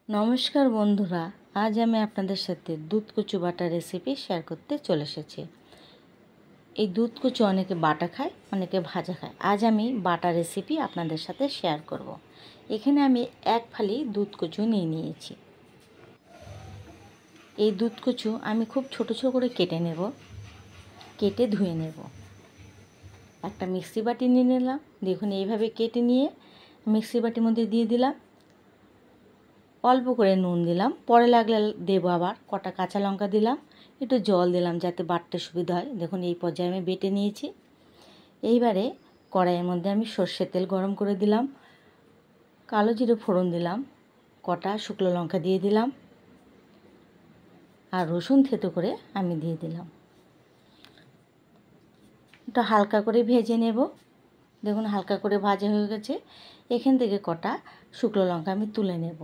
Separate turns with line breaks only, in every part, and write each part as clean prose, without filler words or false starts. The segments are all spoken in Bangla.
নমস্কার বন্ধুরা, আজ আমি আপনাদের সাথে দুধ কচু বাটা রেসিপি শেয়ার করতে চলে এসেছি। এই দুধ কচু অনেকে বাটা খায়, অনেকে ভাজা খায়। আজ আমি বাটা রেসিপি আপনাদের সাথে শেয়ার করব। এখানে আমি এক ফালি দুধ কচু নিয়েছি। এই দুধ কচু আমি খুব ছোট ছোট করে কেটে ধুয়ে নেব। একটা মিক্সি বাটি নিয়ে নিলাম। দেখুন এইভাবে কেটে নিয়ে মিক্সি বাটির মধ্যে দিয়ে দিলাম। অল্প করে নুন দিলাম, পরে লাগলে দেবো। আবার কটা কাঁচা লঙ্কা দিলাম, একটু জল দিলাম যাতে বাটতে সুবিধা হয়। দেখুন এই পর্যায়ে আমি বেটে নিয়েছি। এইবারে কড়াইয়ের মধ্যে আমি সর্ষের তেল গরম করে দিলাম, কালো জিরে ফোড়ন দিলাম, কটা শুকনো লঙ্কা দিয়ে দিলাম, আর রসুন থেতো করে আমি দিয়ে দিলাম। একটু হালকা করে ভেজে নেব। দেখুন হালকা করে ভাজা হয়ে গেছে। এখান থেকে কটা শুকনো লঙ্কা আমি তুলে নেব।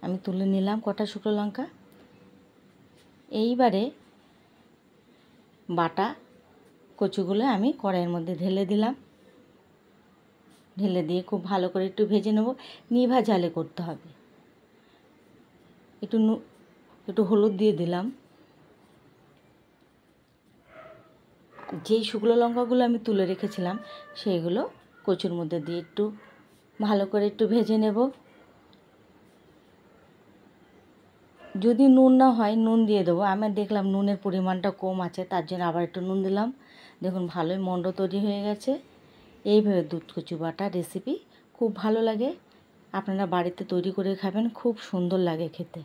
আমি তুলে নিলাম কটা শুকনো লঙ্কা। এইবারে বাটা কচুগুলো আমি কড়াইয়ের মধ্যে ঢেলে দিলাম। ঢেলে দিয়ে খুব ভালো করে একটু ভেজে নেব। নিভা জালে করতে হবে। একটু হলুদ দিয়ে দিলাম। যেই শুকনো লঙ্কাগুলো আমি তুলে রেখেছিলাম সেইগুলো কচুর মধ্যে দিয়ে একটু ভালো করে একটু ভেজে নেব। যদি নুন না হয় নুন দিয়ে দেবো। আমি দেখলাম নুনের পরিমাণটা কম আছে, তার জন্য আবার একটু নুন দিলাম। দেখুন ভালোই মন্ড তৈরি হয়ে গেছে। এইভাবে দুধ কচু বাটা রেসিপি খুব ভালো লাগে। আপনারা বাড়িতে তৈরি করে খাবেন, খুব সুন্দর লাগে খেতে।